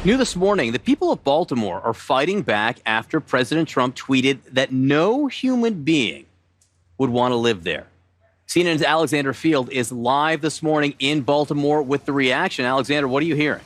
New this morning, the people of Baltimore are fighting back after President Trump tweeted that no human being would want to live there. CNN's Alexander Field is live this morning in Baltimore with the reaction. Alexander, what are you hearing?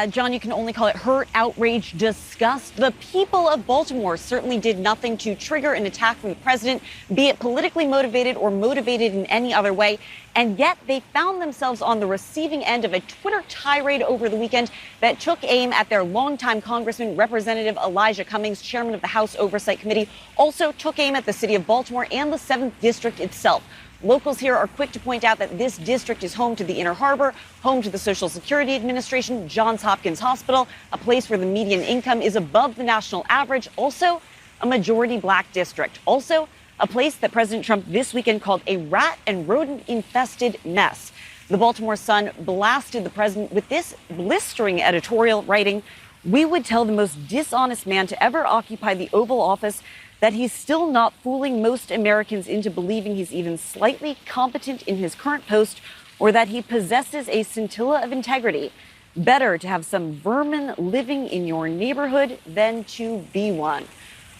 John, you can only call it hurt, outrage, disgust. The people of Baltimore certainly did nothing to trigger an attack from the president, be it politically motivated or motivated in any other way. And yet they found themselves on the receiving end of a Twitter tirade over the weekend that took aim at their longtime Congressman, Representative Elijah Cummings, chairman of the House Oversight Committee, also took aim at the city of Baltimore and the 7th District itself. Locals here are quick to point out that this district is home to the Inner Harbor, home to the Social Security Administration, Johns Hopkins Hospital, a place where the median income is above the national average, also a majority black district, also a place that President Trump this weekend called a rat and rodent-infested mess. The Baltimore Sun blasted the president with this blistering editorial, writing, "We would tell the most dishonest man to ever occupy the Oval Office that he's still not fooling most Americans into believing he's even slightly competent in his current post or that he possesses a scintilla of integrity. Better to have some vermin living in your neighborhood than to be one."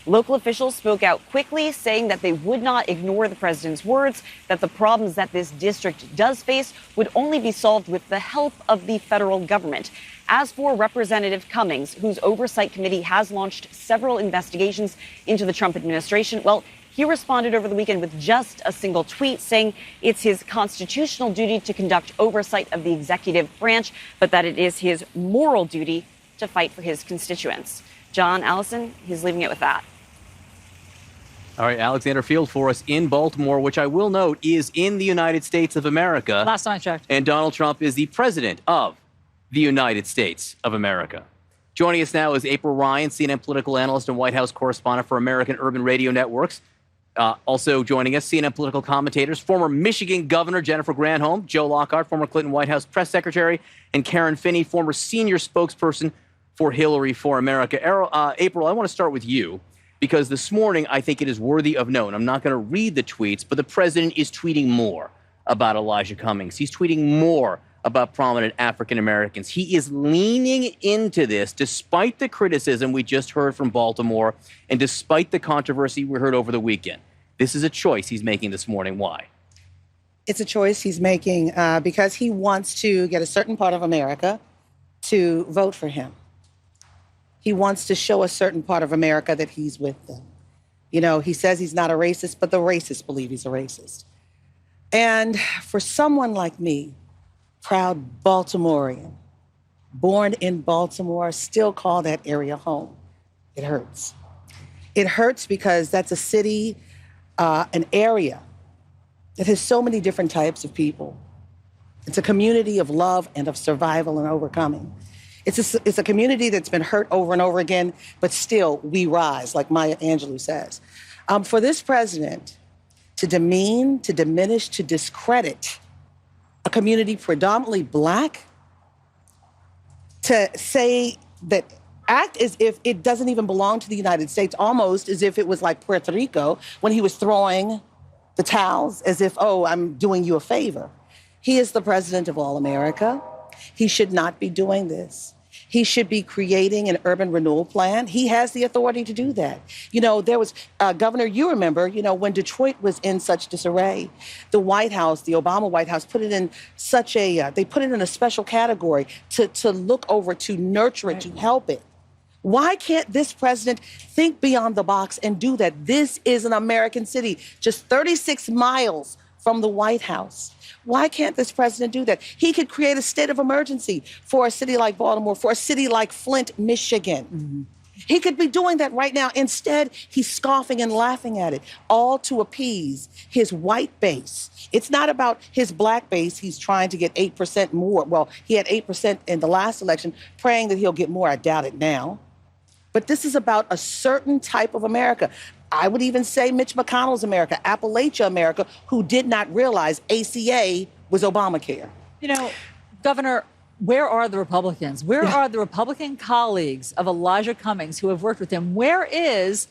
Local officials spoke out quickly, saying that they would not ignore the president's words, that the problems that this district does face would only be solved with the help of the federal government. As for Representative Cummings, whose oversight committee has launched several investigations into the Trump administration, well, he responded over the weekend with just a single tweet saying it's his constitutional duty to conduct oversight of the executive branch, but that it is his moral duty to fight for his constituents. John, Allison, he's leaving it with that. All right, Alexander Field for us in Baltimore, which I will note is in the United States of America. Last time I checked. And Donald Trump is the president of the United States of America. Joining us now is April Ryan, CNN political analyst and White House correspondent for American Urban Radio Networks. Also joining us, CNN political commentators, former Michigan Governor Jennifer Granholm, Joe Lockhart, former Clinton White House press secretary, and Karen Finney, former senior spokesperson for Hillary for America. April, I want to start with you because this morning I think it is worthy of note. I'm not going to read the tweets, but the president is tweeting more about Elijah Cummings. He's tweeting more about prominent African Americans. He is leaning into this despite the criticism we just heard from Baltimore and despite the controversy we heard over the weekend. This is a choice he's making this morning. Why? It's a choice he's making because he wants to get a certain part of America to vote for him. He wants to show a certain part of America that he's with them. You know, he says he's not a racist, but the racists believe he's a racist. And for someone like me, proud Baltimorean, born in Baltimore, still call that area home, it hurts. It hurts because that's a city, an area that has so many different types of people. It's a community of love and of survival and overcoming. It's a community that's been hurt over and over again, but still we rise, like Maya Angelou says. For this president to demean, to diminish, to discredit a community predominantly black, to say that, act as if it doesn't even belong to the United States, almost as if it was like Puerto Rico when he was throwing the towels as if, oh, I'm doing you a favor. He is the president of all America. He should not be doing this. He should be creating an urban renewal plan. He has the authority to do that. You know, there was, Governor, you remember, you know, when Detroit was in such disarray, the White House, the Obama White House, put it in such a, they put it in a special category to look over, to nurture it, to help it. Why can't this president think beyond the box and do that? This is an American city, just 36 miles from the White House. Why can't this president do that? He could create a state of emergency for a city like Baltimore, for a city like Flint, Michigan. Mm-hmm. He could be doing that right now. Instead, he's scoffing and laughing at it, all to appease his white base. It's not about his black base. He's trying to get 8% more. Well, he had 8% in the last election, praying that he'll get more. I doubt it now. But this is about a certain type of America. I would even say Mitch McConnell's America, Appalachia America, who did not realize ACA was Obamacare. You know, Governor, where are the Republicans? Where are the Republican colleagues of Elijah Cummings who have worked with him? Where is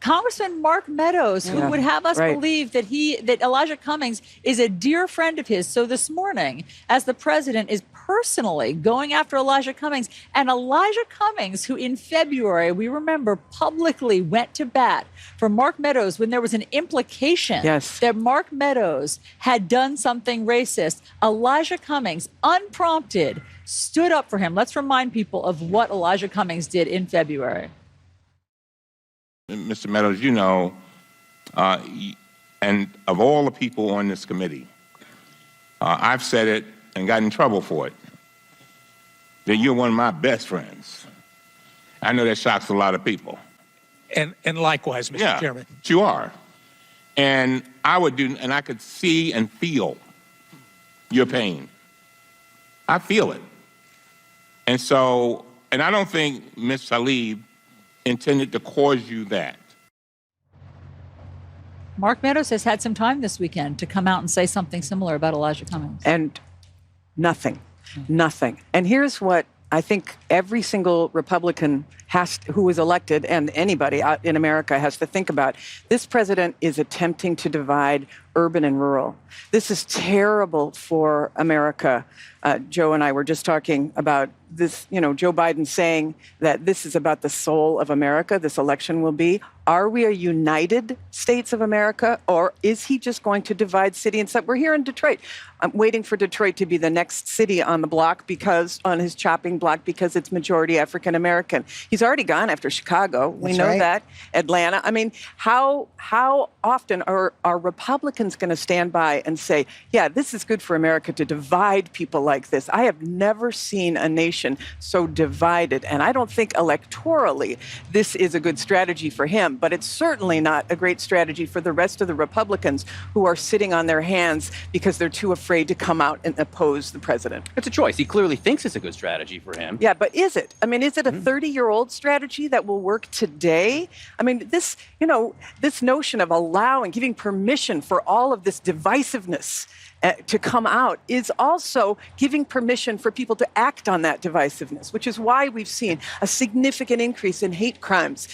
Congressman Mark Meadows, who would have us believe that Elijah Cummings is a dear friend of his. So this morning, as the president is personally going after Elijah Cummings, and Elijah Cummings, who in February, we remember, publicly went to bat for Mark Meadows when there was an implication that Mark Meadows had done something racist, Elijah Cummings, unprompted, stood up for him. Let's remind people of what Elijah Cummings did in February. Mr. Meadows, you know, and of all the people on this committee, I've said it and got in trouble for it, that you're one of my best friends. I know that shocks a lot of people. And likewise, Mr. Chairman. You are. And I could see and feel your pain. I feel it. And so, and I don't think Ms. Tlaib intended to cause you that. Mark Meadows has had some time this weekend to come out and say something similar about Elijah Cummings. And nothing. And here's what I think every single Republican who is elected, and anybody out in America, has to think about. This president is attempting to divide urban and rural. This is terrible for America. Joe and I were just talking about this, Joe Biden saying that this is about the soul of America, this election will be. Are we a united states of America, or is he just going to divide city and state? We're here in Detroit. I'm waiting for Detroit to be the next city on the block, on his chopping block, because it's majority African American. He's already gone after Chicago. We know that. Atlanta. I mean, how often are Republicans going to stand by and say, yeah, this is good for America to divide people like this? I have never seen a nation so divided. And I don't think electorally this is a good strategy for him, but it's certainly not a great strategy for the rest of the Republicans who are sitting on their hands because they're too afraid to come out and oppose the president. It's a choice. He clearly thinks it's a good strategy for him. Yeah, but is it? I mean, is it a 30-year-old strategy that will work today? I mean, this notion of giving permission for all of this divisiveness to come out is also giving permission for people to act on that divisiveness, which is why we've seen a significant increase in hate crimes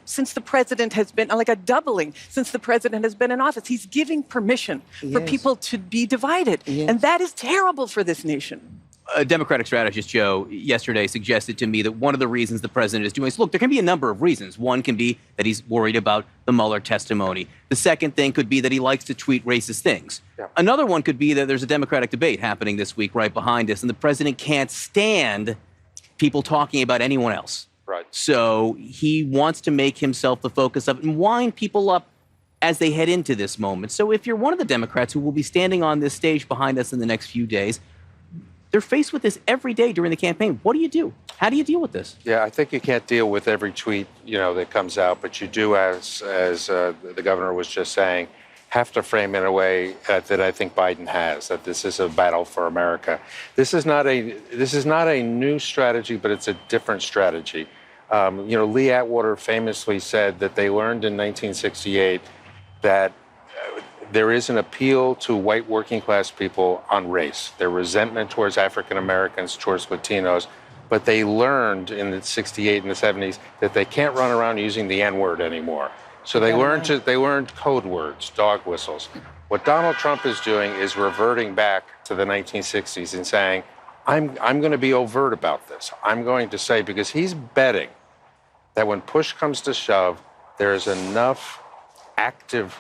since the president has been, like a doubling since the president has been in office. He's giving permission for people to be divided. And that is terrible for this nation. A Democratic strategist, Joe, yesterday suggested to me that one of the reasons the president is doing this, look, there can be a number of reasons. One can be that he's worried about the Mueller testimony. The second thing could be that he likes to tweet racist things. Yeah. Another one could be that there's a Democratic debate happening this week right behind us, and the president can't stand people talking about anyone else. Right. So he wants to make himself the focus of it and wind people up as they head into this moment. So if you're one of the Democrats who will be standing on this stage behind us in the next few days, they're faced with this every day during the campaign. What do you do? How do you deal with this? Yeah, I think you can't deal with every tweet, that comes out, but you do, as the governor was just saying, have to frame it in a way that I think Biden has, that this is a battle for America. This is not a new strategy, but it's a different strategy. Lee Atwater famously said that they learned in 1968 that there is an appeal to white working class people on race, their resentment towards African Americans, towards Latinos, but they learned in the 68 and the 70s that they can't run around using the N-word anymore. So they learned code words, dog whistles. What Donald Trump is doing is reverting back to the 1960s and saying, I'm going to be overt about this. I'm going to say, because he's betting that when push comes to shove, there is enough active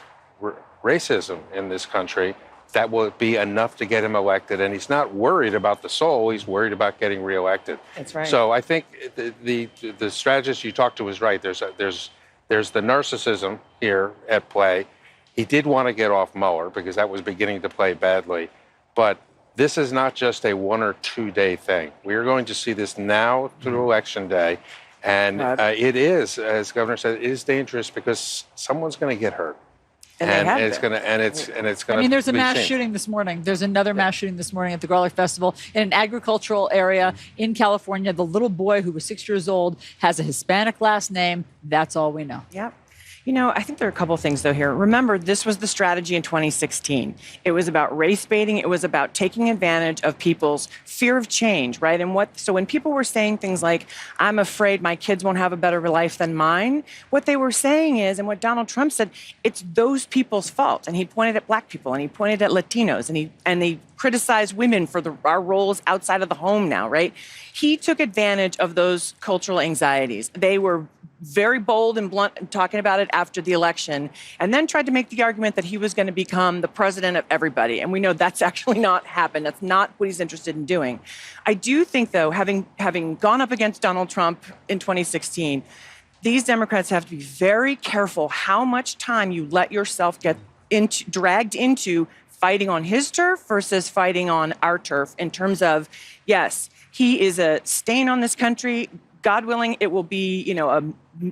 racism in this country that will be enough to get him elected. And he's not worried about the soul, he's worried about getting reelected. That's right. So I think the strategist you talked to is right. There's the narcissism here at play. He did want to get off Mueller because that was beginning to play badly. But this is not just a 1 or 2 day thing. We are going to see this now through Election Day. And it is, as Governor said, it is dangerous because someone's going to get hurt. And it's going to. I mean, there's a mass shooting this morning. There's another mass shooting this morning at the Garlic Festival in an agricultural area in California. The little boy who was 6 years old has a Hispanic last name. That's all we know. Yep. I think there are a couple of things, though, here. Remember, this was the strategy in 2016. It was about race baiting. It was about taking advantage of people's fear of change, right? So when people were saying things like, I'm afraid my kids won't have a better life than mine, what they were saying is, and what Donald Trump said, it's those people's fault. And he pointed at black people, and he pointed at Latinos, and they criticized women for our roles outside of the home now, right? He took advantage of those cultural anxieties. They were very bold and blunt in talking about it after the election, and then tried to make the argument that he was going to become the president of everybody. And we know that's actually not happened. That's not what he's interested in doing. I do think, though, having gone up against Donald Trump in 2016, these Democrats have to be very careful how much time you let yourself get dragged into fighting on his turf versus fighting on our turf, in terms of, yes, he is a stain on this country. God willing, it will be, a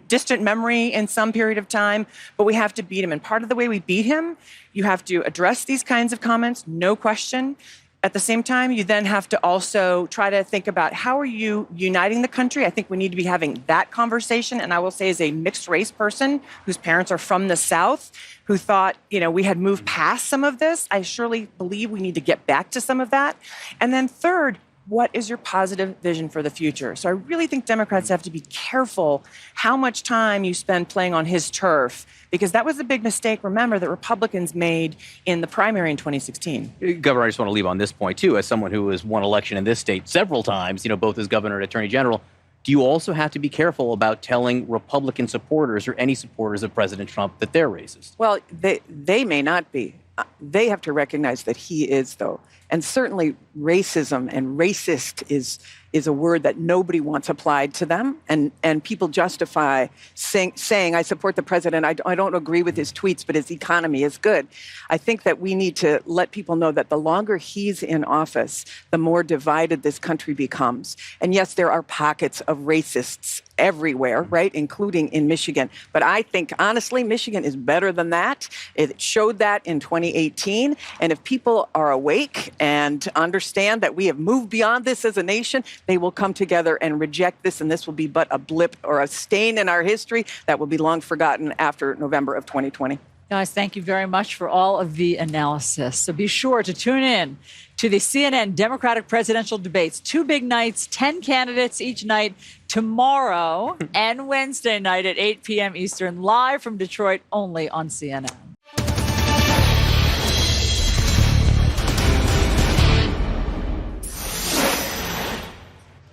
distant memory in some period of time, but we have to beat him. And part of the way we beat him, you have to address these kinds of comments, no question. At the same time, you then have to also try to think about, how are you uniting the country? I think we need to be having that conversation. And I will say, as a mixed race person whose parents are from the South, who thought, we had moved past some of this, I surely believe we need to get back to some of that. And then third, what is your positive vision for the future? So I really think Democrats have to be careful how much time you spend playing on his turf, because that was the big mistake, remember, that Republicans made in the primary in 2016. Governor, I just want to leave on this point, too, as someone who has won election in this state several times, both as governor and attorney general. Do you also have to be careful about telling Republican supporters or any supporters of President Trump that they're racist? Well, they may not be. They have to recognize that he is, though. And certainly racism and racist is a word that nobody wants applied to them. And people justify saying, I support the president. I don't agree with his tweets, but his economy is good. I think that we need to let people know that the longer he's in office, the more divided this country becomes. And yes, there are pockets of racists everywhere, right, including in Michigan. But I think, honestly, Michigan is better than that. It showed that in 2018. And if people are awake and understand that we have moved beyond this as a nation, they will come together and reject this, and this will be but a blip or a stain in our history that will be long forgotten after November of 2020. Guys, thank you very much for all of the analysis. So be sure to tune in to the CNN Democratic presidential debates. 2 big nights, 10 candidates each night, tomorrow and Wednesday night at 8 p.m. Eastern, live from Detroit, only on CNN.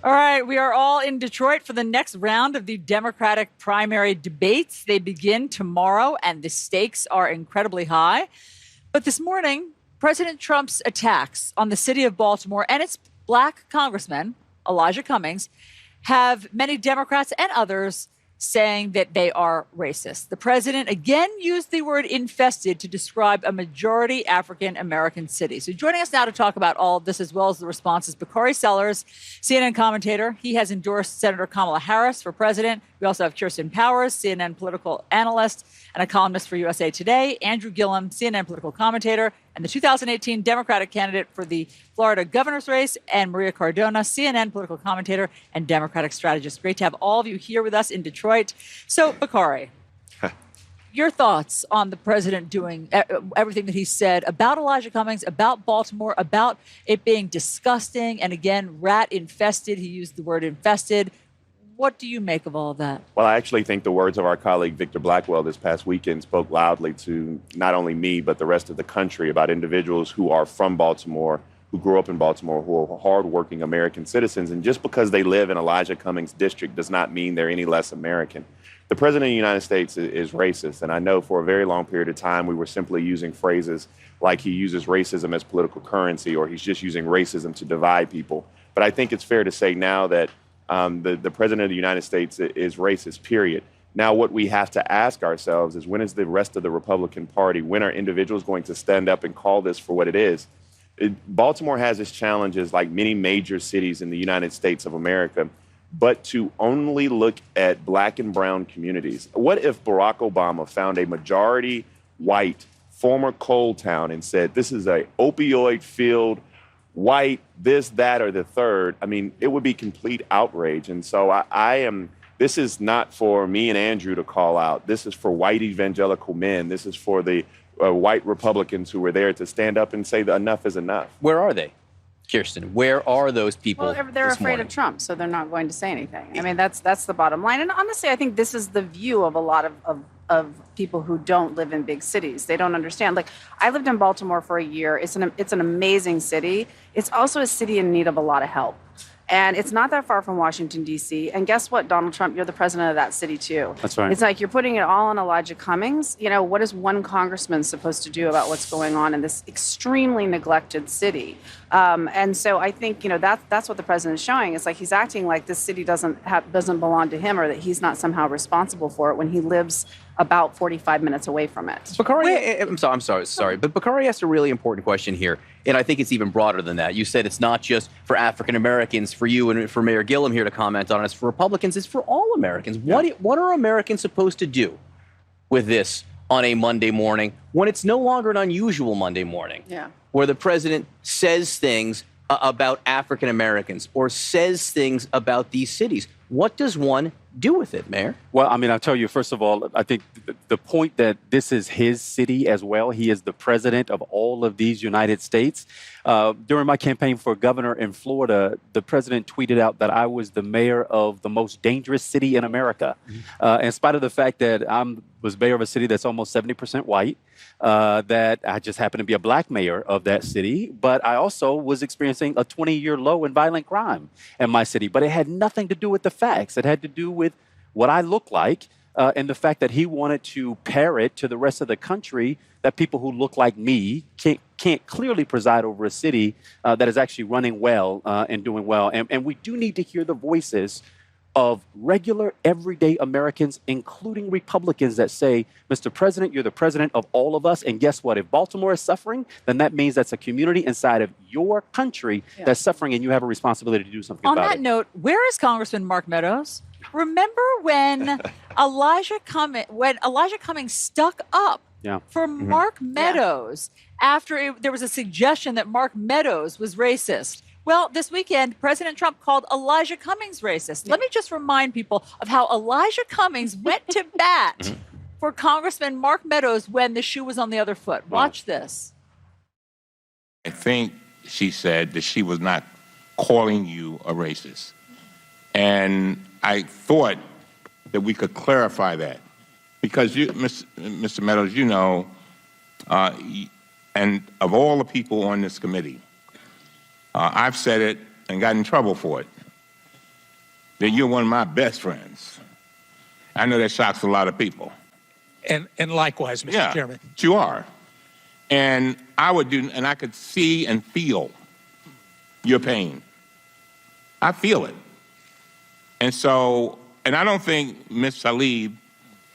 All right, we are all in Detroit for the next round of the Democratic primary debates. They begin tomorrow, and the stakes are incredibly high. But this morning, President Trump's attacks on the city of Baltimore and its black congressman, Elijah Cummings, have many Democrats and others saying that they are racist. The president again used the word infested to describe a majority African-American city. So joining us now to talk about all of this, as well as the responses, Bakari Sellers, CNN commentator. He has endorsed Senator Kamala Harris for president. We also have Kirsten Powers, CNN political analyst and a columnist for USA Today, Andrew Gillum, CNN political commentator, and the 2018 Democratic candidate for the Florida governor's race, and Maria Cardona, CNN political commentator and Democratic strategist. Great to have all of you here with us in Detroit. So, Bakari, your thoughts on the president doing everything that he said about Elijah Cummings, about Baltimore, about it being disgusting, and again, rat infested. He used the word infested. What do you make of all of that? Well, I actually think the words of our colleague Victor Blackwell this past weekend spoke loudly to not only me, but the rest of the country about individuals who are from Baltimore, who grew up in Baltimore, who are hardworking American citizens. And just because they live in Elijah Cummings' district does not mean they're any less American. The president of the United States is racist. And I know for a very long period of time, we were simply using phrases like he uses racism as political currency, or he's just using racism to divide people. But I think it's fair to say now that the president of the United States is racist, period. Now, what we have to ask ourselves is, when is the rest of the Republican Party, when are individuals going to stand up and call this for what it is? Baltimore has its challenges like many major cities in the United States of America, but to only look at black and brown communities. What if Barack Obama found a majority white former coal town and said, this is a opioid-filled white, this, that, or the third? I mean, it would be complete outrage. And so I am This is not for me and Andrew to call out. This is for white evangelical men. This is for the white Republicans who were there to stand up and say that enough is enough. Where are they, Kirsten? Where are those people? Well, they're this afraid morning? of Trump, so they're not going to say anything. I mean, that's the bottom line. And honestly, I think this is the view of a lot of people who don't live in big cities. They don't understand. Like, I lived in Baltimore for a year. It's an amazing city. It's also a city in need of a lot of help. And it's not that far from Washington, D.C. And guess what, Donald Trump, you're the president of that city, too. That's right. It's like you're putting it all on Elijah Cummings. You know, what is one congressman supposed to do about what's going on in this extremely neglected city? And so I think, you know, that's what the president is showing. It's like he's acting like this city doesn't belong to him, or that he's not somehow responsible for it when he lives about 45 minutes away from it. Bakari, I'm sorry, but Bakari asked a really important question here, and I think it's even broader than that. You said it's not just for African Americans, for you and for Mayor Gillum here to comment on it. It's for Republicans. It's for all Americans. Yeah. What are Americans supposed to do with this on a Monday morning when it's no longer an unusual Monday morning? Yeah. Where the president says things about African Americans or says things about these cities. What does one do with it, Mayor? Well, I mean, I'll tell you, first of all, I think the point that this is his city as well. He is the president of all of these United States. During my campaign for governor in Florida, the president tweeted out that I was the mayor of the most dangerous city in America. In spite of the fact that I was mayor of a city that's almost 70% white, that I just happened to be a black mayor of that city, but I also was experiencing a 20-year low in violent crime in my city. But it had nothing to do with the facts. It had to do with what I look like and the fact that he wanted to parrot to the rest of the country that people who look like me can't clearly preside over a city that is actually running well and doing well. And we do need to hear the voices of regular, everyday Americans, including Republicans, that say, Mr. President, you're the president of all of us. And guess what? If Baltimore is suffering, then that means that's a community inside of your country that's suffering, and you have a responsibility to do something about it. On that note, where is Congressman Mark Meadows? Remember when Elijah Cummings stuck up for Mark Meadows after there was a suggestion that Mark Meadows was racist? Well, this weekend, President Trump called Elijah Cummings racist. Let me just remind people of how Elijah Cummings went to bat for Congressman Mark Meadows when the shoe was on the other foot. Watch this. I think she said that she was not calling you a racist. And I thought that we could clarify that. Because you, Mr. Meadows, you know, and of all the people on this committee, I've said it and got in trouble for it, that you're one of my best friends. I know that shocks a lot of people. And likewise, Mr. Chairman. You are. And I could see and feel your pain. I feel it. And so, and I don't think Ms. Tlaib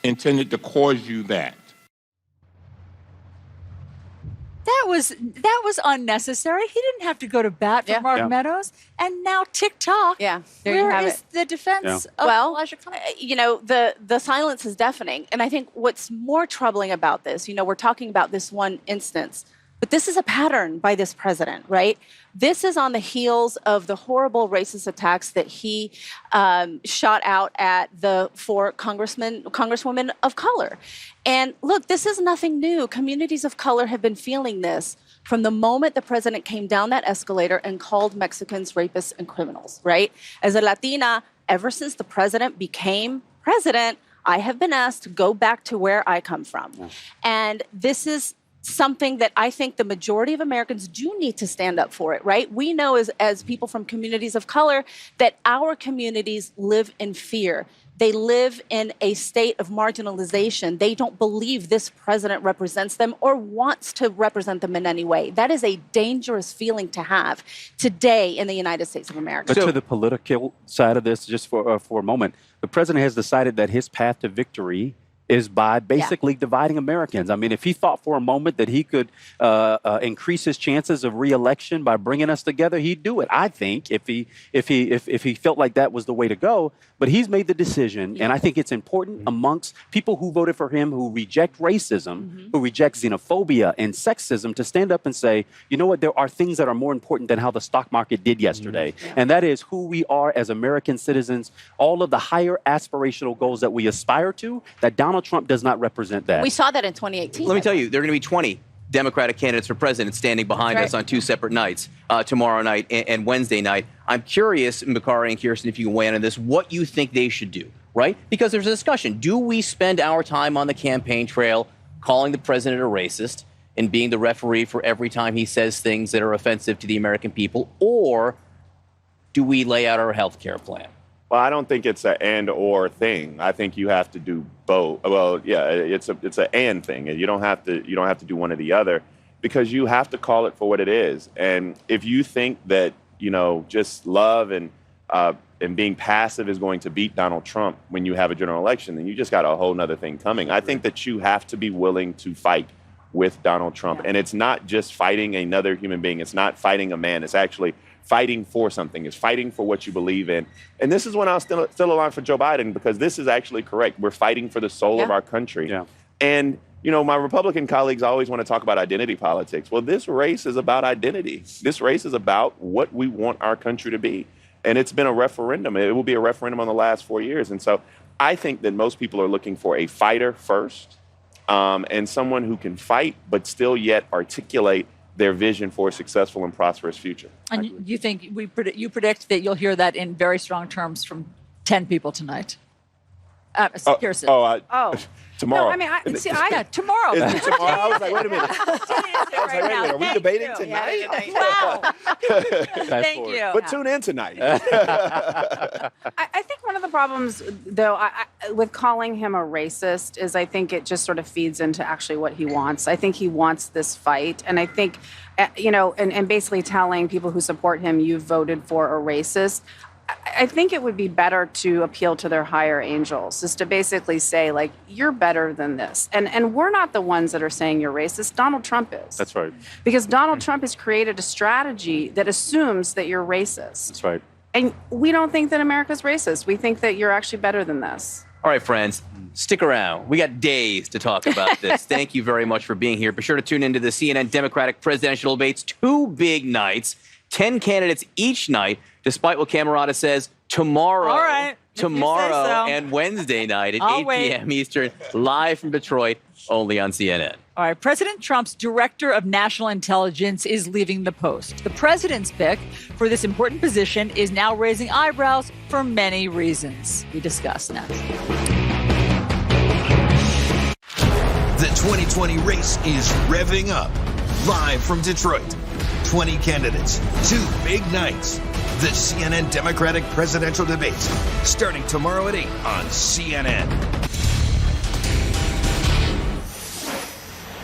intended to cause you that. That was unnecessary. He didn't have to go to bat for Mark Meadows. And now TikTok. Yeah, where is the defense of Elijah Cummings? You know, the silence is deafening. And I think what's more troubling about this, you know, we're talking about this one instance, but this is a pattern by this president, right? This is on the heels of the horrible racist attacks that he shot out at the 4 congresswomen of color. And look, this is nothing new. Communities of color have been feeling this from the moment the president came down that escalator and called Mexicans rapists and criminals, right? As a Latina, ever since the president became president, I have been asked to go back to where I come from. And this is something that I think the majority of Americans do need to stand up for it, right? We know as people from communities of color that our communities live in fear. They live in a state of marginalization. They don't believe this president represents them or wants to represent them in any way. That is a dangerous feeling to have today in the United States of America. But to the political side of this, just for a moment, the president has decided that his path to victory is by basically dividing Americans. I mean, if he thought for a moment that he could increase his chances of re-election by bringing us together, he'd do it. I think if he felt like that was the way to go. But he's made the decision, and I think it's important amongst people who voted for him, who reject racism, who reject xenophobia and sexism, to stand up and say, you know what, there are things that are more important than how the stock market did yesterday, and that is who we are as American citizens, all of the higher aspirational goals that we aspire to, that Donald Trump does not represent that. We saw that in 2018. Let me tell you, there are going to be 20 Democratic candidates for president standing behind us on two separate nights, tomorrow night and Wednesday night. I'm curious, Bakari and Kirsten, if you can weigh in on this, what you think they should do, right? Because there's a discussion. Do we spend our time on the campaign trail calling the president a racist and being the referee for every time he says things that are offensive to the American people, or do we lay out our health care plan? Well, I don't think it's an and/or thing. I think you have to do both. Well, yeah, it's an and thing. You don't have to do one or the other, because you have to call it for what it is. And if you think that just love and being passive is going to beat Donald Trump when you have a general election, then you just got a whole nother thing coming. I think that you have to be willing to fight with Donald Trump, and it's not just fighting another human being. It's not fighting a man. It's actually fighting for something. It's fighting for what you believe in. And this is when I'll still align for Joe Biden, because this is actually correct. We're fighting for the soul of our country. Yeah. And, my Republican colleagues always want to talk about identity politics. Well, this race is about identity. This race is about what we want our country to be. And it's been a referendum. It will be a referendum on the last 4 years. And so I think that most people are looking for a fighter first, and someone who can fight but still yet articulate their vision for a successful and prosperous future. And you think you predict that you'll hear that in very strong terms from 10 people tonight? Kirsten. Tomorrow. No, I mean, tomorrow. Is it tomorrow? I was like, wait a minute. Are we debating tonight? Wow. Thank you. But tune in tonight. I think one of the problems, though, with calling him a racist is I think it just sort of feeds into actually what he wants. I think he wants this fight. And I think, and basically telling people who support him, you voted for a racist. I think it would be better to appeal to their higher angels, is to basically say, like, you're better than this. And we're not the ones that are saying you're racist. Donald Trump is. That's right. Because Donald Trump has created a strategy that assumes that you're racist. That's right. And we don't think that America's racist. We think that you're actually better than this. All right, friends, stick around. We got days to talk about this. Thank you very much for being here. Be sure to tune into the CNN Democratic presidential debates. 2 big nights, 10 candidates each night, despite what Camerata says, tomorrow. All right. Tomorrow and Wednesday night at 8 p.m. Eastern, live from Detroit, only on CNN. All right. President Trump's director of national intelligence is leaving the post. The president's pick for this important position is now raising eyebrows for many reasons. We discuss next. The 2020 race is revving up. Live from Detroit. 20 candidates, 2 big nights. The CNN Democratic presidential debates, starting tomorrow at 8 on CNN.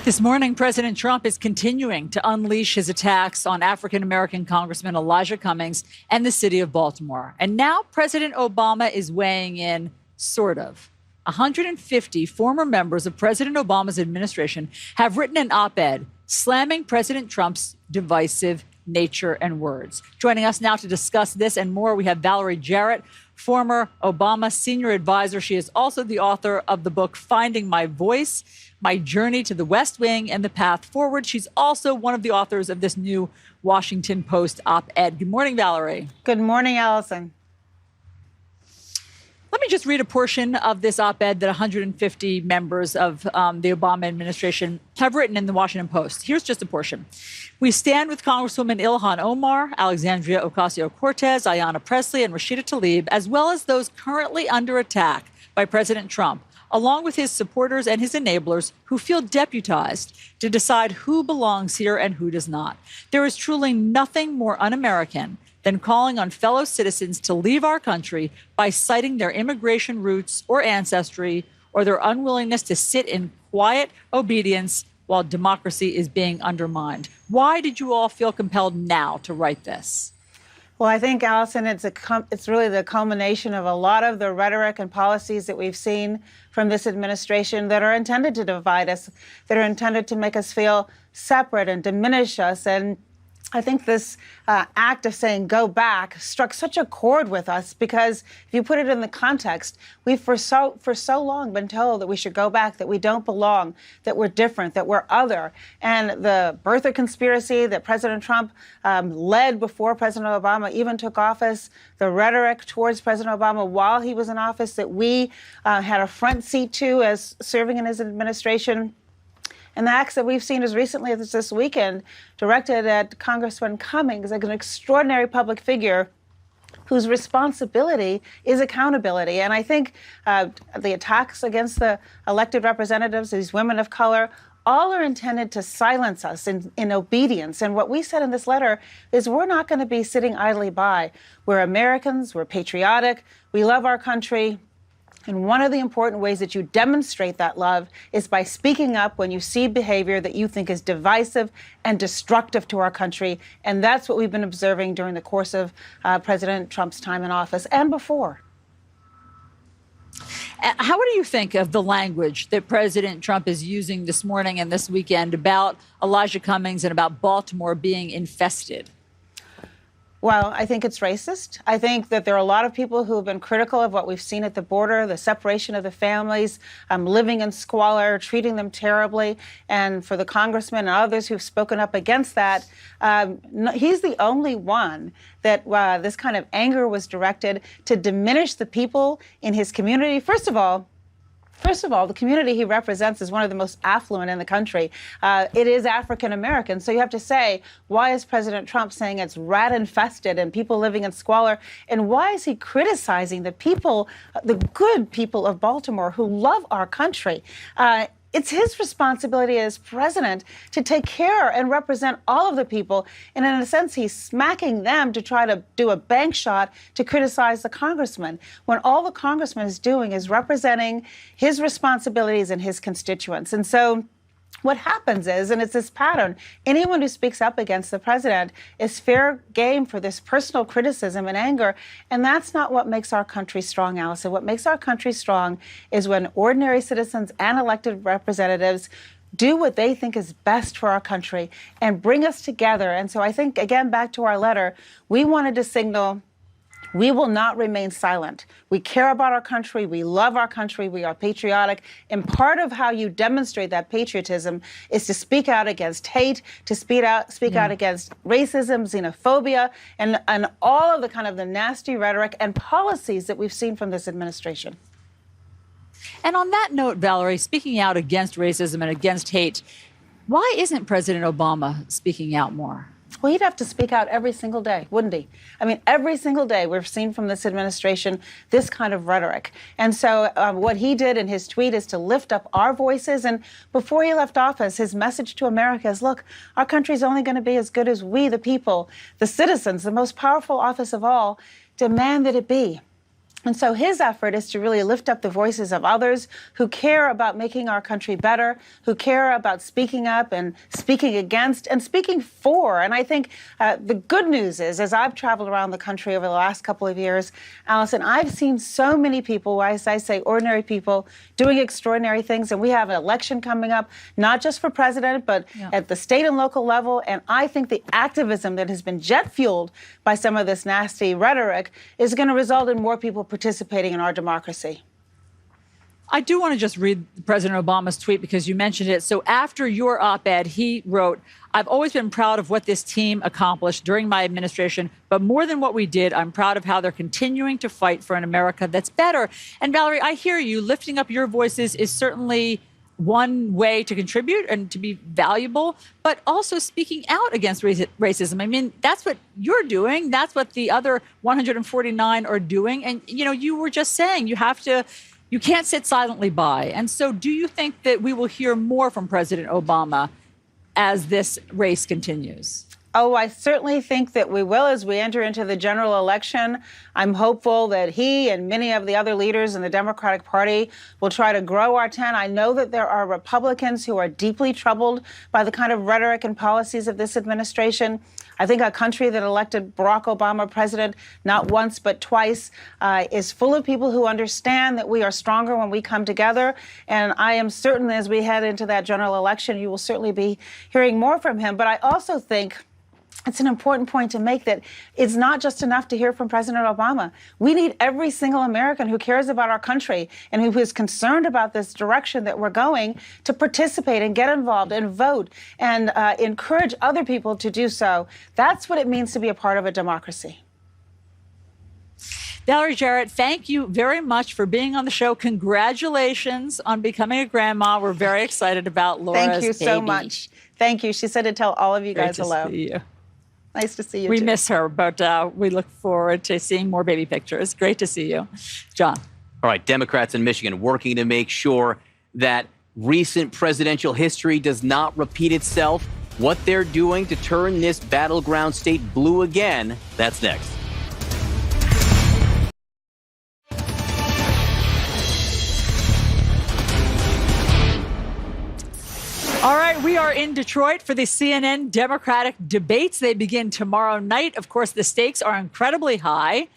This morning, President Trump is continuing to unleash his attacks on African-American Congressman Elijah Cummings and the city of Baltimore. And now President Obama is weighing in, sort of. 150 former members of President Obama's administration have written an op-ed slamming President Trump's divisive nature and words. Joining us now to discuss this and more, we have Valerie Jarrett, former Obama senior advisor. She is also the author of the book Finding My Voice, My Journey to the West Wing and the Path Forward. She's also one of the authors of this new Washington Post op-ed. Good morning, Valerie. Good morning, Allison. Let me just read a portion of this op-ed that 150 members of the Obama administration have written in the Washington Post. Here's just a portion. We stand with Congresswoman Ilhan Omar, Alexandria Ocasio-Cortez, Ayanna Pressley, and Rashida Tlaib, as well as those currently under attack by President Trump, along with his supporters and his enablers who feel deputized to decide who belongs here and who does not. There is truly nothing more un-American than calling on fellow citizens to leave our country by citing their immigration roots or ancestry or their unwillingness to sit in quiet obedience while democracy is being undermined. Why did you all feel compelled now to write this? Well, I think, Allison, it's really the culmination of a lot of the rhetoric and policies that we've seen from this administration that are intended to divide us, that are intended to make us feel separate and diminish us. And I think this act of saying go back struck such a chord with us because if you put it in the context, we've for so long been told that we should go back, that we don't belong, that we're different, that we're other. And the birther conspiracy that President Trump led before President Obama even took office, the rhetoric towards President Obama while he was in office that we had a front seat to as serving in his administration, and the acts that we've seen as recently as this weekend directed at Congressman Cummings, like an extraordinary public figure whose responsibility is accountability. And I think the attacks against the elected representatives, these women of color, all are intended to silence us in obedience. And what we said in this letter is we're not going to be sitting idly by. We're Americans, we're patriotic, we love our country. And one of the important ways that you demonstrate that love is by speaking up when you see behavior that you think is divisive and destructive to our country. And that's what we've been observing during the course of President Trump's time in office and before. How do you think of the language that President Trump is using this morning and this weekend about Elijah Cummings and about Baltimore being infested? Well, I think it's racist. I think that there are a lot of people who have been critical of what we've seen at the border, the separation of the families, living in squalor, treating them terribly. And for the congressman and others who've spoken up against that, he's the only one that this kind of anger was directed to diminish the people in his community. First of all, the community he represents is one of the most affluent in the country. It is African American. So you have to say, why is President Trump saying it's rat infested and people living in squalor? And why is he criticizing the people, the good people of Baltimore who love our country? It's his responsibility as president to take care and represent all of the people. And in a sense, he's smacking them to try to do a bank shot to criticize the congressman, when all the congressman is doing is representing his responsibilities and his constituents. And so what happens is, and it's this pattern, anyone who speaks up against the president is fair game for this personal criticism and anger. And that's not what makes our country strong, Allison. What makes our country strong is when ordinary citizens and elected representatives do what they think is best for our country and bring us together. And so I think, again, back to our letter, we wanted to signal we will not remain silent. We care about our country. We love our country. We are patriotic. And part of how you demonstrate that patriotism is to speak out against hate, to speak out against racism, xenophobia, and all of the kind of the nasty rhetoric and policies that we've seen from this administration. And on that note, Valerie, speaking out against racism and against hate, why isn't President Obama speaking out more? Well, he'd have to speak out every single day, wouldn't he? I mean, every single day we've seen from this administration this kind of rhetoric. And so what he did in his tweet is to lift up our voices. And before he left office, his message to America is, look, our country's only going to be as good as we, the people, the citizens, the most powerful office of all, demand that it be. And so his effort is to really lift up the voices of others who care about making our country better, who care about speaking up and speaking against and speaking for. And I think the good news is, as I've traveled around the country over the last couple of years, Allison, I've seen so many people, as I say, ordinary people, doing extraordinary things. And we have an election coming up, not just for president, but at the state and local level. And I think the activism that has been jet-fueled by some of this nasty rhetoric is going to result in more people participating in our democracy. I do want to just read President Obama's tweet because you mentioned it. So after your op-ed, he wrote, "I've always been proud of what this team accomplished during my administration, but more than what we did, I'm proud of how they're continuing to fight for an America that's better." And Valerie, I hear you. Lifting up your voices is certainly one way to contribute and to be valuable, but also speaking out against racism. I mean, that's what you're doing. That's what the other 149 are doing. And, you know, you were just saying you can't sit silently by. And so do you think that we will hear more from President Obama as this race continues? Oh, I certainly think that we will as we enter into the general election. I'm hopeful that he and many of the other leaders in the Democratic Party will try to grow our tent. I know that there are Republicans who are deeply troubled by the kind of rhetoric and policies of this administration. I think a country that elected Barack Obama president not once but twice is full of people who understand that we are stronger when we come together. And I am certain as we head into that general election, you will certainly be hearing more from him. But I also think it's an important point to make that it's not just enough to hear from President Obama. We need every single American who cares about our country and who is concerned about this direction that we're going to participate and get involved and vote and encourage other people to do so. That's what it means to be a part of a democracy. Valerie Jarrett, thank you very much for being on the show. Congratulations on becoming a grandma. We're very excited about Laura's Thank you so baby. much. Thank you. She said to tell all of you guys Great to hello. see you. Nice to see you, We too. miss her, but we look forward to seeing more baby pictures. Great to see you. John. All right, Democrats in Michigan working to make sure that recent presidential history does not repeat itself. What they're doing to turn this battleground state blue again, that's next. All right, we are in Detroit for the CNN Democratic debates. They begin tomorrow night. Of course, the stakes are incredibly high.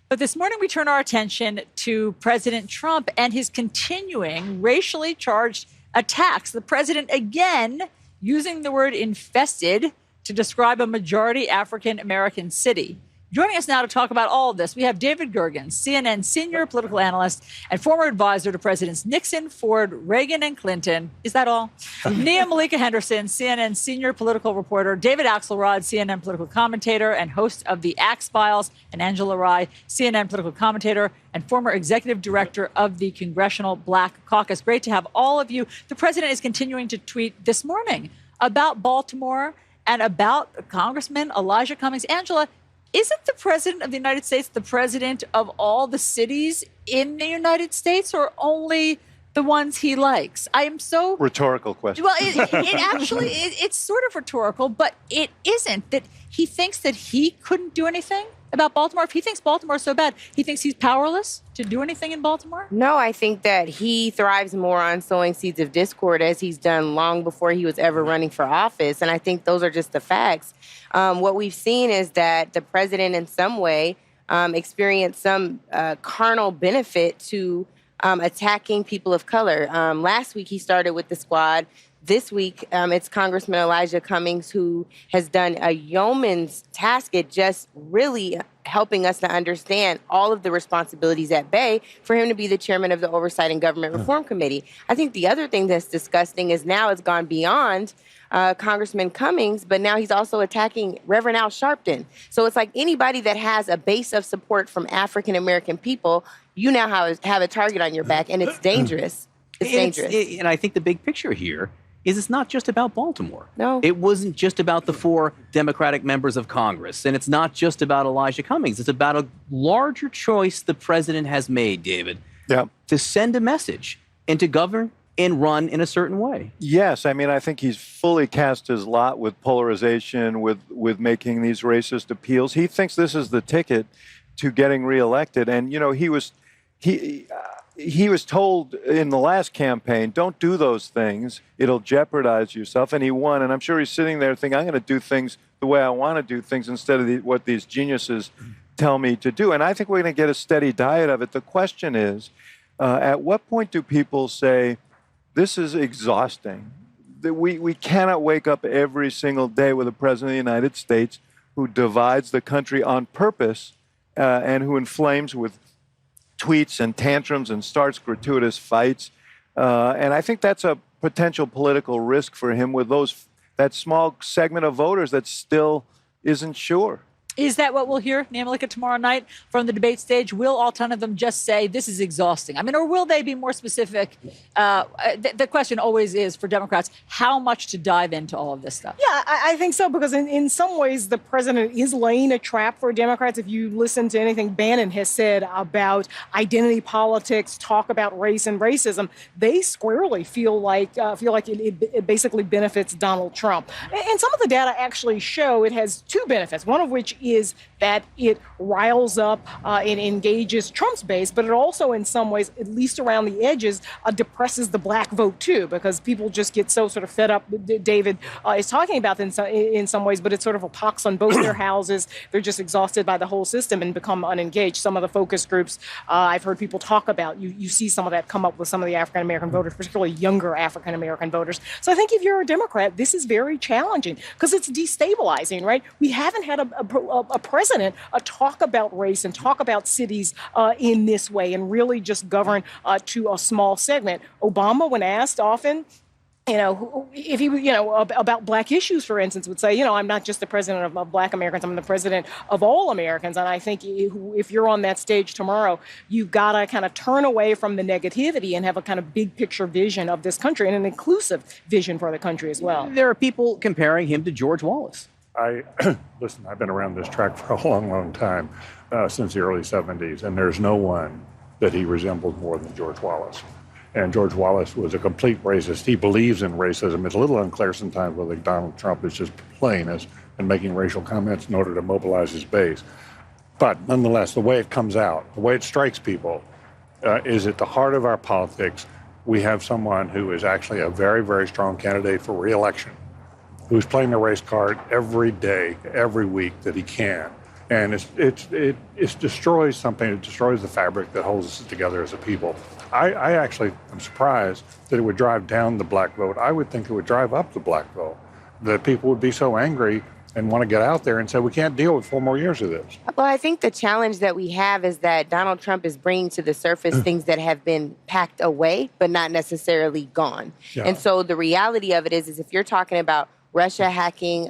But this morning, we turn our attention to President Trump and his continuing racially charged attacks. The president, again, using the word infested to describe a majority African-American city. Joining us now to talk about all of this, we have David Gergen, CNN senior political analyst and former advisor to Presidents Nixon, Ford, Reagan, and Clinton. Is that all? Nia Malika Henderson, CNN senior political reporter. David Axelrod, CNN political commentator and host of the Axe Files. And Angela Rye, CNN political commentator and former executive director of the Congressional Black Caucus. Great to have all of you. The president is continuing to tweet this morning about Baltimore and about Congressman Elijah Cummings. Angela, isn't the president of the United States the president of all the cities in the United States, or only the ones he likes? I am so... Rhetorical question. Well, it's sort of rhetorical, but it isn't. That he thinks that he couldn't do anything about Baltimore. If he thinks Baltimore is so bad, he thinks he's powerless to do anything in Baltimore? No, I think that he thrives more on sowing seeds of discord, as he's done long before he was ever running for office. And I think those are just the facts. What we've seen is that the president in some way experienced some carnal benefit to attacking people of color. Last week, he started with the squad. This week, it's Congressman Elijah Cummings who has done a yeoman's task at just really helping us to understand all of the responsibilities at bay for him to be the chairman of the Oversight and Government Reform Committee. I think the other thing that's disgusting is now it's gone beyond Congressman Cummings, but now he's also attacking Reverend Al Sharpton. So it's like anybody that has a base of support from African-American people, you now have a target on your back, and it's dangerous. It's dangerous. And I think the big picture here is it's not just about Baltimore. No. It wasn't just about the 4 Democratic members of Congress, and it's not just about Elijah Cummings. It's about a larger choice the president has made, David, to send a message and to govern and run in a certain way. Yes, I mean, I think he's fully cast his lot with polarization, with making these racist appeals. He thinks this is the ticket to getting reelected. And, you know, he was told in the last campaign, don't do those things. It'll jeopardize yourself. And he won. And I'm sure he's sitting there thinking, I'm going to do things the way I want to do things instead of what these geniuses tell me to do. And I think we're going to get a steady diet of it. The question is, at what point do people say, this is exhausting? That we cannot wake up every single day with a president of the United States who divides the country on purpose and who inflames with tweets and tantrums and starts gratuitous fights. And I think that's a potential political risk for him with that small segment of voters that still isn't sure. Is that what we'll hear, Nia Malika, tomorrow night from the debate stage? Will all 10 of them just say, this is exhausting? I mean, or will they be more specific? The question always is for Democrats, how much to dive into all of this stuff? Yeah, I think so, because in some ways, the president is laying a trap for Democrats. If you listen to anything Bannon has said about identity politics, talk about race and racism, they squarely feel like it basically benefits Donald Trump. And some of the data actually show it has 2 benefits, one of which is that it riles up and engages Trump's base, but it also, in some ways, at least around the edges, depresses the black vote too, because people just get so sort of fed up. David is talking about in some ways, but it's sort of a pox on both their houses. They're just exhausted by the whole system and become unengaged. Some of the focus groups I've heard people talk about, you see some of that come up with some of the African American voters, particularly younger African American voters. So I think if you're a Democrat, this is very challenging because it's destabilizing, right? We haven't had a president talk about race and talk about cities in this way and really just govern to a small segment. Obama, when asked often, if he, about black issues, for instance, would say, I'm not just the president of black Americans, I'm the president of all Americans. And I think if you're on that stage tomorrow, you've got to kind of turn away from the negativity and have a kind of big picture vision of this country and an inclusive vision for the country as well. There are people comparing him to George Wallace. Listen, I've been around this track for a long, long time, since the early 70s, and there's no one that he resembles more than George Wallace. And George Wallace was a complete racist. He believes in racism. It's a little unclear sometimes whether Donald Trump is just playing us and making racial comments in order to mobilize his base. But nonetheless, the way it comes out, the way it strikes people, is at the heart of our politics. We have someone who is actually a very, very strong candidate for re-election, who's playing the race card every day, every week that he can. And it destroys something. It destroys the fabric that holds us together as a people. I actually am surprised that it would drive down the black vote. I would think it would drive up the black vote. That people would be so angry and want to get out there and say, we can't deal with 4 more years of this. Well, I think the challenge that we have is that Donald Trump is bringing to the surface things that have been packed away, but not necessarily gone. Yeah. And so the reality of it is if you're talking about Russia hacking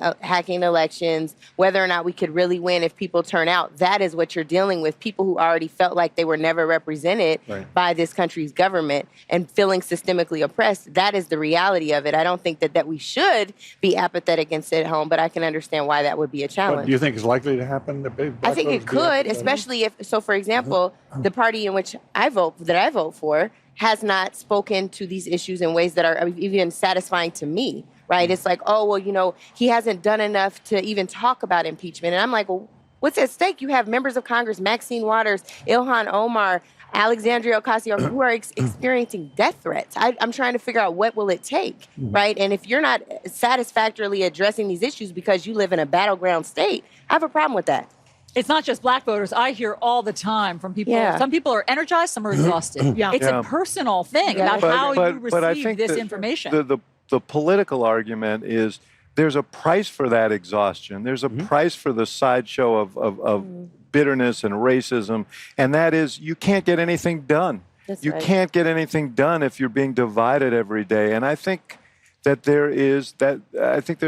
elections, whether or not we could really win if people turn out, that is what you're dealing with. People who already felt like they were never represented by this country's government and feeling systemically oppressed. That is the reality of it. I don't think that we should be apathetic and sit at home, but I can understand why that would be a challenge. But do you think it's likely to happen? I think it could, especially if, so for example, the party in which I vote for has not spoken to these issues in ways that are even satisfying to me. Right? It's like, oh, well, he hasn't done enough to even talk about impeachment. And I'm like, well, what's at stake? You have members of Congress, Maxine Waters, Ilhan Omar, Alexandria Ocasio, who are experiencing death threats. I'm trying to figure out what will it take, right? And if you're not satisfactorily addressing these issues because you live in a battleground state, I have a problem with that. It's not just black voters. I hear all the time from people. Yeah. Some people are energized, some are exhausted. It's a personal thing about how you receive this information. The political argument is there's a price for that exhaustion. There's a price for the sideshow of bitterness and racism, and that is you can't get anything done. You can't get anything done if you're being divided every day. And I think that there's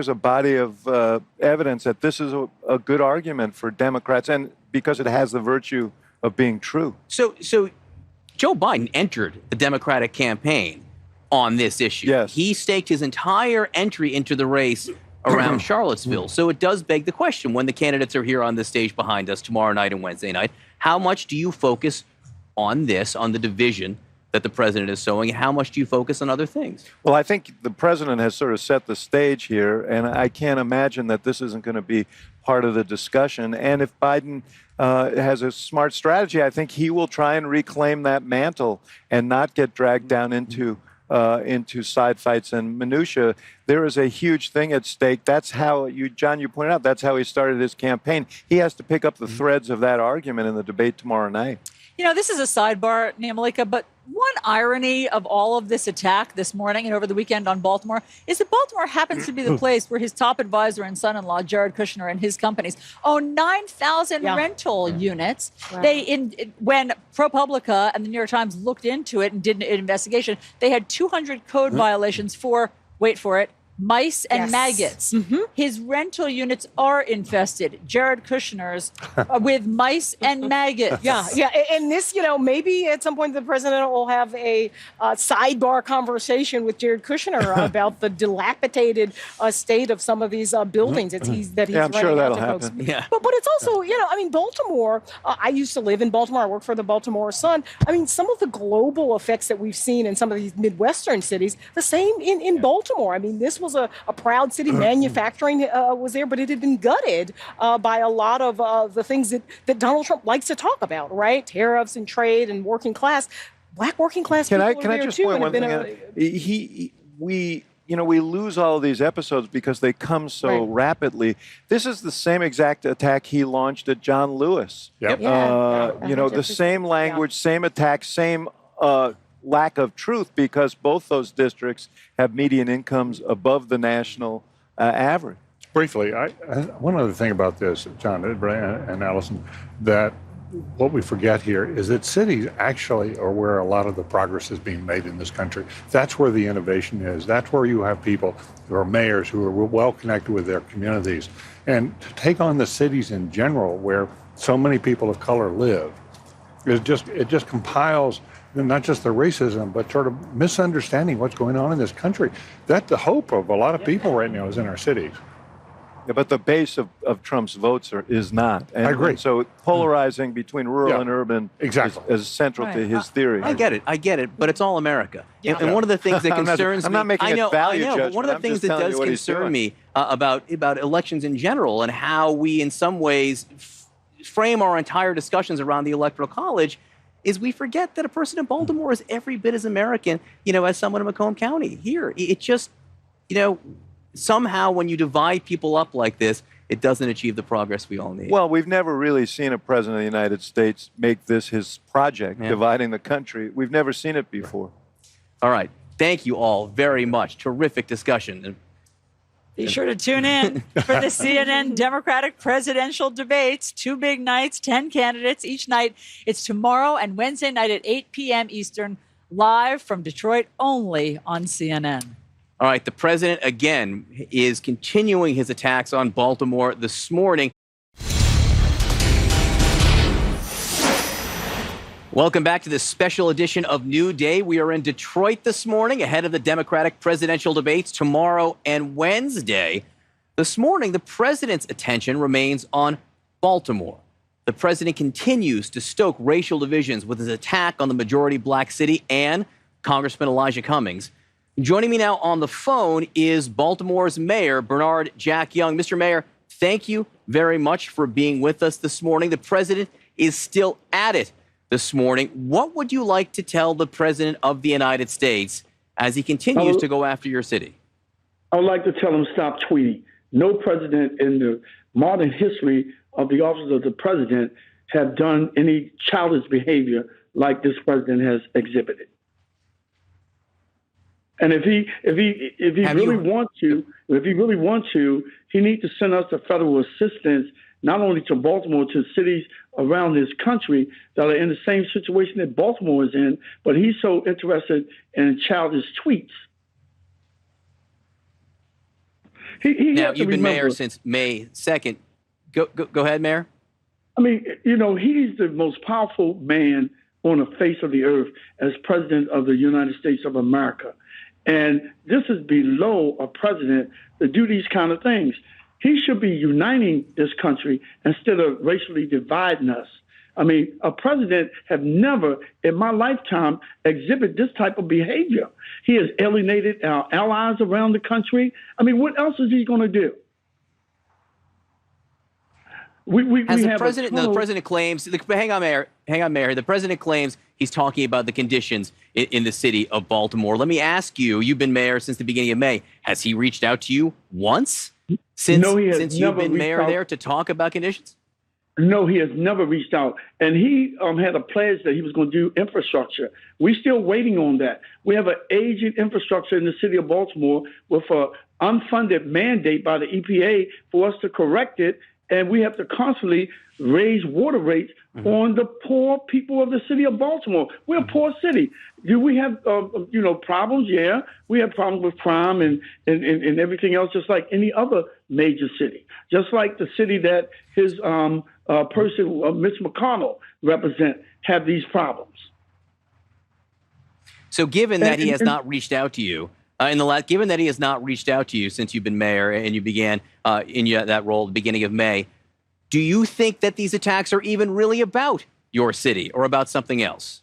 a body of evidence that this is a good argument for Democrats, and because it has the virtue of being true. So Joe Biden entered the Democratic campaign on this issue. Yes. He staked his entire entry into the race around Charlottesville. So it does beg the question, when the candidates are here on the stage behind us tomorrow night and Wednesday night, how much do you focus on this, on the division that the president is sowing? How much do you focus on other things? Well, I think the president has sort of set the stage here, and I can't imagine that this isn't going to be part of the discussion. And if Biden has a smart strategy, I think he will try and reclaim that mantle and not get dragged down into side fights and minutia. There is a huge thing at stake. That's how John, you pointed out, that's how he started his campaign. He has to pick up the threads of that argument in the debate tomorrow night. This is a sidebar, Malika, but one irony of all of this attack this morning and over the weekend on Baltimore is that Baltimore happens to be the place where his top advisor and son-in-law, Jared Kushner, and his companies own 9,000 rental units. Wow. When ProPublica and the New York Times looked into it and did an investigation, they had 200 code violations for, wait for it, mice and maggots. His rental units are infested, Jared Kushner's, with mice and maggots. Yeah. And this, maybe at some point the president will have a sidebar conversation with Jared Kushner about the dilapidated state of some of these buildings that he's I'm sure that'll happen. Yeah. But it's also, Baltimore, I used to live in Baltimore. I worked for the Baltimore Sun. Some of the global effects that we've seen in some of these Midwestern cities, the same in Baltimore. This was was a proud city. Manufacturing was there, but it had been gutted by a lot of the things that Donald Trump likes to talk about, right? Tariffs and trade and working class. Black working class people are Can I there just too, point and one have thing been out? We lose all of these episodes because they come so rapidly. This is the same exact attack he launched at John Lewis. Yep. The same language, same attack, same lack of truth, because both those districts have median incomes above the national average. Briefly, one other thing about this, John and Allison, that what we forget here is that cities actually are where a lot of the progress is being made in this country. That's where the innovation is. That's where you have people who are mayors who are well connected with their communities. And to take on the cities in general, where so many people of color live, it just compiles not just the racism, but sort of misunderstanding what's going on in this country. That's the hope of a lot of people right now, is in our cities. Yeah, but the base of Trump's votes is not. And, I agree. And so polarizing between rural and urban is central to his theory. I get it, but it's all America. Yeah. And one of the things that concerns I'm not making I know, a value but one of the judgment. things that does concern me about elections in general, and how we in some ways frame our entire discussions around the Electoral College, is we forget that a person in Baltimore is every bit as American, as someone in Macomb County. Here, it just, somehow when you divide people up like this, it doesn't achieve the progress we all need. Well, we've never really seen a president of the United States make this his project, dividing the country. We've never seen it before. All right. Thank you all very much. Terrific discussion. Be sure to tune in for the CNN Democratic presidential debates. 2 big nights, 10 candidates each night. It's tomorrow and Wednesday night at 8 p.m. Eastern, live from Detroit, only on CNN. All right, the president, again, is continuing his attacks on Baltimore this morning. Welcome back to this special edition of New Day. We are in Detroit this morning ahead of the Democratic presidential debates tomorrow and Wednesday. This morning, the president's attention remains on Baltimore. The president continues to stoke racial divisions with his attack on the majority black city and Congressman Elijah Cummings. Joining me now on the phone is Baltimore's Mayor, Bernard Jack Young. Mr. Mayor, thank you very much for being with us this morning. The president is still at it this morning. What would you like to tell the president of the United States as he continues to go after your city? I would like to tell him stop tweeting. No president in the modern history of the office of the president have done any childish behavior like this president has exhibited. And if he really wants to, he needs to send us the federal assistance, not only to Baltimore, to cities around this country that are in the same situation that Baltimore is in, but he's so interested in childish tweets. Now, you've been mayor since May 2nd. Go ahead, Mayor. I mean, he's the most powerful man on the face of the earth as president of the United States of America. And this is below a president to do these kind of things. He should be uniting this country instead of racially dividing us. I mean, a president have never in my lifetime exhibit this type of behavior. He has alienated our allies around the country. I mean, what else is he going to do? The president claims, hang on, Mayor. The president claims he's talking about the conditions in the city of Baltimore. Let me ask you, you've been mayor since the beginning of May. Has he reached out to you once since you've been mayor there to talk about conditions? No, he has never reached out. And he had a pledge that he was going to do infrastructure. We're still waiting on that. We have an aging infrastructure in the city of Baltimore with an unfunded mandate by the EPA for us to correct it. And we have to constantly raise water rates on the poor people of the city of Baltimore. We're a poor city. Do we have, problems? Yeah, we have problems with crime and everything else, just like any other major city. Just like the city that his person, Mitch McConnell, represent, have these problems. So, given that he has not reached out to you, given that he has not reached out to you since you've been mayor and you began in that role at the beginning of May, do you think that these attacks are even really about your city or about something else?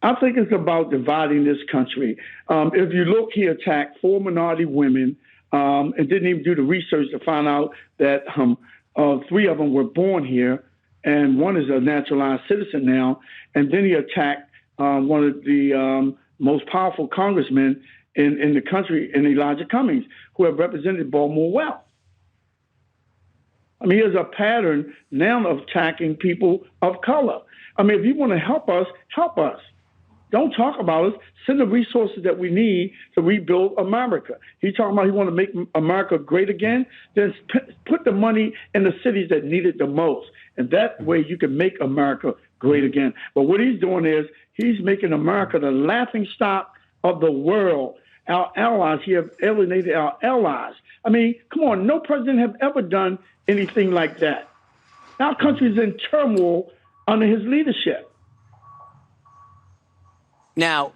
I think it's about dividing this country. If you look, he attacked 4 minority women and didn't even do the research to find out that 3 of them were born here, and 1 is a naturalized citizen now. And then he attacked one of the most powerful congressmen in the country, in Elijah Cummings, who have represented Baltimore well. I mean, here's a pattern now of attacking people of color. I mean, if you want to help us, help us. Don't talk about us. Send the resources that we need to rebuild America. He's talking about he want to make America great again. Then put the money in the cities that need it the most. And that way you can make America great again. But what he's doing is he's making America the laughing stock of the world. Our allies, he have alienated our allies. I mean, come on, no president have ever done anything like that. Our country is in turmoil under his leadership. Now,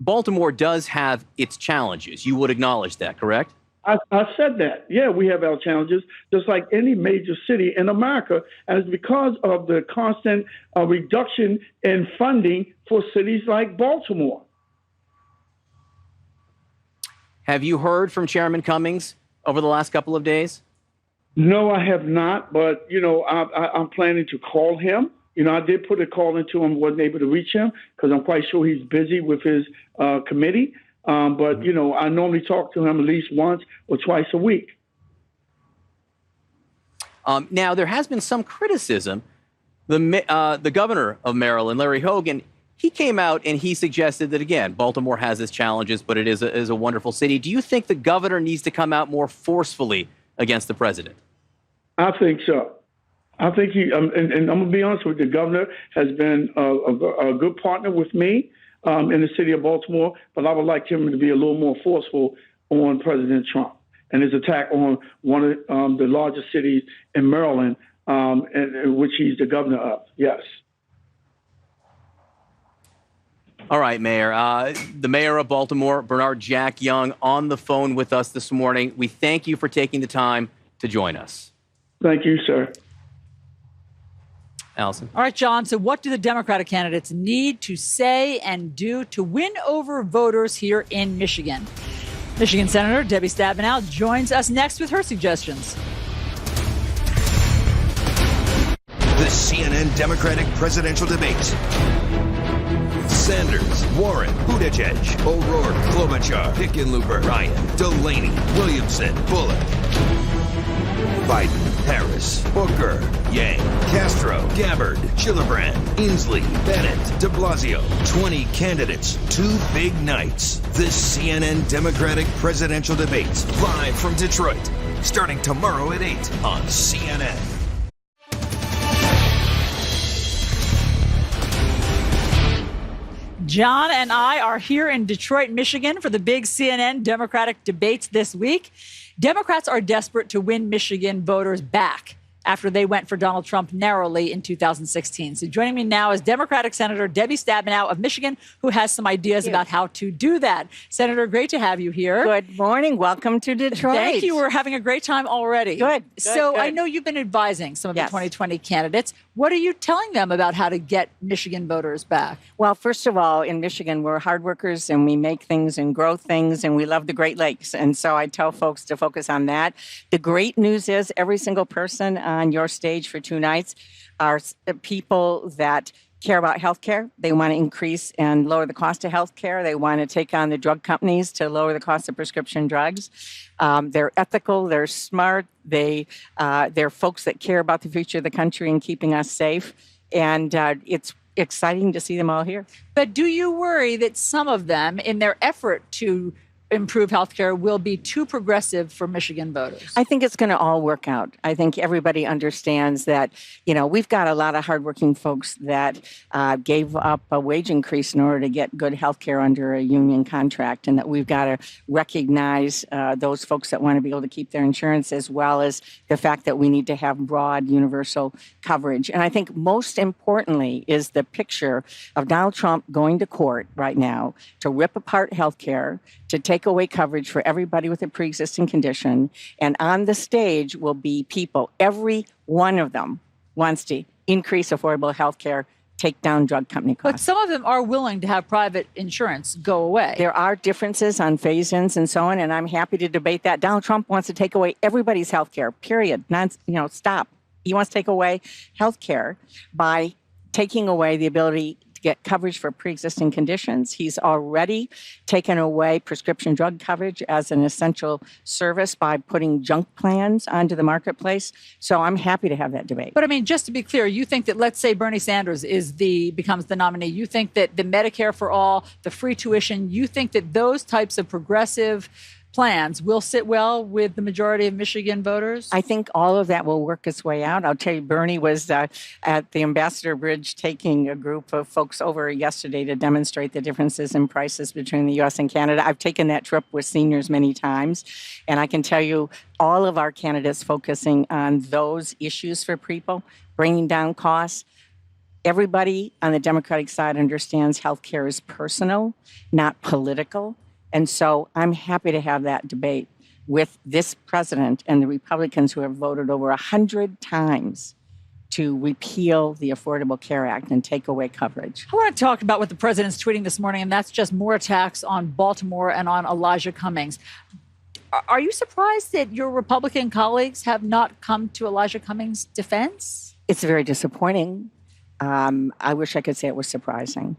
Baltimore does have its challenges. You would acknowledge that, correct? I said that. Yeah, we have our challenges, just like any major city in America. And it's because of the constant reduction in funding for cities like Baltimore. Have you heard from Chairman Cummings over the last couple of days? No, I have not. But, you know, I'm planning to call him. You know, I did put a call into him, wasn't able to reach him because I'm quite sure he's busy with his committee. But, you know, I normally talk to him at least once or twice a week. Now, there has been some criticism. The governor of Maryland, Larry Hogan, he came out and he suggested that, again, Baltimore has its challenges, but it is a wonderful city. Do you think the governor needs to come out more forcefully against the president? I think so. I think he, and I'm going to be honest with you, the governor has been a good partner with me in the city of Baltimore, but I would like him to be a little more forceful on President Trump and his attack on one of the largest cities in Maryland, and which he's the governor of. Yes. All right, Mayor. The mayor of Baltimore, Bernard Jack Young, on the phone with us this morning. We thank you for taking the time to join us. Thank you, sir. Allison. All right, John. So what do the Democratic candidates need to say and do to win over voters here in Michigan? Michigan Senator Debbie Stabenow joins us next with her suggestions. The CNN Democratic presidential debates. Sanders, Warren, Buttigieg, O'Rourke, Klobuchar, Hickenlooper, Ryan, Delaney, Williamson, Bullock, Biden, Harris, Booker, Yang, Castro, Gabbard, Gillibrand, Inslee, Bennett, de Blasio. 20 candidates, 2 big nights. The CNN Democratic presidential debates, live from Detroit, starting tomorrow at 8 on CNN. John and I are here in Detroit, Michigan for the big CNN Democratic debates this week. Democrats are desperate to win Michigan voters back after they went for Donald Trump narrowly in 2016. So joining me now is Democratic Senator Debbie Stabenow of Michigan, who has some ideas about how to do that. Senator, great to have you here. Good morning. Welcome to Detroit. Thank you. We're having a great time already. Good. So I know you've been advising some of the 2020 candidates. What are you telling them about how to get Michigan voters back? Well, first of all, in Michigan, we're hard workers and we make things and grow things and we love the Great Lakes. And so I tell folks to focus on that. The great news is every single person on your stage for 2 nights are people that care about healthcare. They want to increase and lower the cost of healthcare. They want to take on the drug companies to lower the cost of prescription drugs. They're ethical. They're smart. They're folks that care about the future of the country and keeping us safe. And it's exciting to see them all here. But do you worry that some of them, in their effort to improve healthcare, will be too progressive for Michigan voters? I think it's going to all work out. I think everybody understands that, you know, we've got a lot of hardworking folks that gave up a wage increase in order to get good health care under a union contract, and that we've got to recognize those folks that want to be able to keep their insurance, as well as the fact that we need to have broad universal coverage. And I think most importantly is the picture of Donald Trump going to court right now to rip apart health care, to take away coverage for everybody with a pre-existing condition. And on the stage will be people, every one of them wants to increase affordable health care take down drug company costs. But some of them are willing to have private insurance go away. There are differences on phase-ins and so on, and I'm happy to debate that. Donald Trump wants to take away everybody's health care, period. Stop. He wants to take away health care by taking away the ability to get coverage for pre-existing conditions. He's already taken away prescription drug coverage as an essential service by putting junk plans onto the marketplace. So I'm happy to have that debate. But I mean, just to be clear, you think that, let's say Bernie Sanders becomes the nominee, you think that the Medicare for all, the free tuition, you think that those types of progressive plans will sit well with the majority of Michigan voters? I think all of that will work its way out. I'll tell you, Bernie was at the Ambassador Bridge taking a group of folks over yesterday to demonstrate the differences in prices between the U.S. and Canada. I've taken that trip with seniors many times, and I can tell you all of our candidates focusing on those issues for people, bringing down costs. Everybody on the Democratic side understands health care is personal, not political. And so I'm happy to have that debate with this president and the Republicans who have voted over 100 times to repeal the Affordable Care Act and take away coverage. I want to talk about what the president's tweeting this morning, and that's just more attacks on Baltimore and on Elijah Cummings. Are you surprised that your Republican colleagues have not come to Elijah Cummings' defense? It's very disappointing. I wish I could say it was surprising.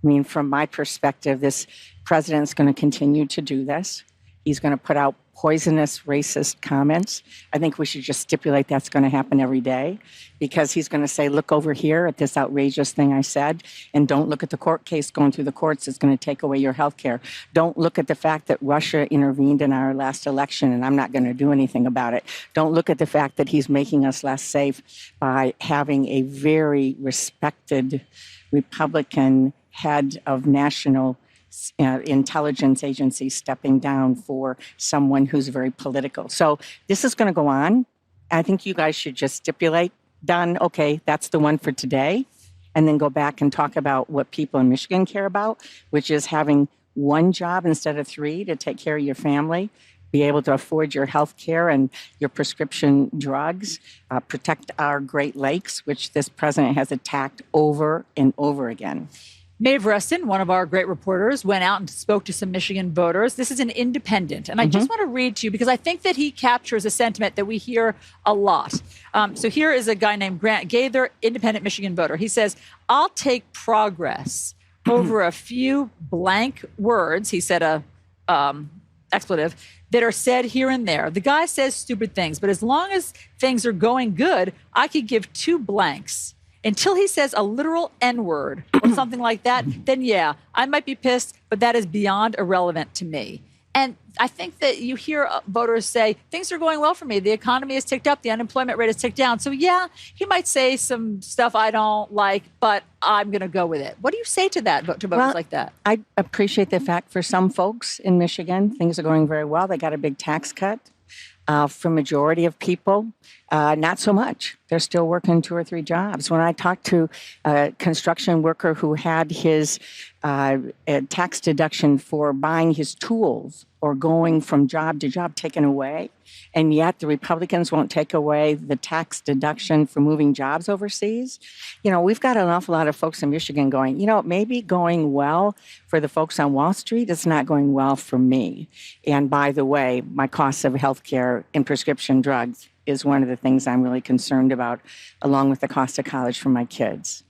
I mean, from my perspective, this president's going to continue to do this. He's going to put out poisonous, racist comments. I think we should just stipulate that's going to happen every day, because he's going to say, look over here at this outrageous thing I said, and don't look at the court case going through the courts. It's going to take away your health care. Don't look at the fact that Russia intervened in our last election, and I'm not going to do anything about it. Don't look at the fact that he's making us less safe by having a very respected Republican head of national intelligence agency stepping down for someone who's very political. So this is going to go on. I think you guys should just stipulate, done, okay, that's the one for today, and then go back and talk about what people in Michigan care about, which is having one job instead of three to take care of your family, be able to afford your health care and your prescription drugs, protect our Great Lakes, which this president has attacked over and over again. Maeve Reston, one of our great reporters, went out and spoke to some Michigan voters. This is an independent. And I just want to read to you, because I think that he captures a sentiment that we hear a lot. So here is a guy named Grant Gaither, independent Michigan voter. He says, I'll take progress over a few blank words. He said a expletive that are said here and there. The guy says stupid things, but as long as things are going good, I could give two blanks. Until he says a literal N-word or something like that, then yeah, I might be pissed, but that is beyond irrelevant to me. And I think that you hear voters say, things are going well for me. The economy has ticked up. The unemployment rate has ticked down. So yeah, he might say some stuff I don't like, but I'm going to go with it. What do you say to that, to voters like that? I appreciate the fact for some folks in Michigan, things are going very well. They got a big tax cut. For majority of people, not so much. They're still working 2 or 3 jobs. When I talked to a construction worker who had his tax deduction for buying his tools or going from job to job taken away, and yet the Republicans won't take away the tax deduction for moving jobs overseas. You know, we've got an awful lot of folks in Michigan going, you know, it may be going well for the folks on Wall Street. It's not going well for me. And by the way, my costs of health care and prescription drugs is one of the things I'm really concerned about, along with the cost of college for my kids.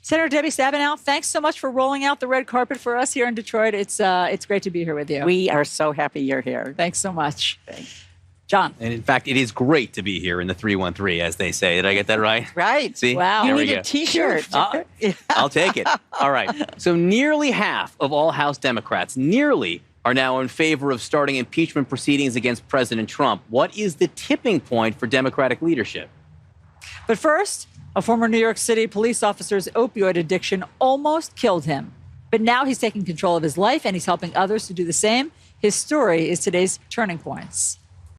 Senator Debbie Stabenow, thanks so much for rolling out the red carpet for us here in Detroit. It's great to be here with you. We are so happy you're here. Thanks so much. Thanks. John. And in fact, it is great to be here in the 313, as they say. Did I get that right? Right. See? Wow. There You we need go. a T-shirt. I'll take it. All right. So nearly half of all House Democrats, are now in favor of starting impeachment proceedings against President Trump. What is the tipping point for Democratic leadership? But first, a former New York City police officer's opioid addiction almost killed him. But now he's taking control of his life and he's helping others to do the same. His story is today's Turning Points.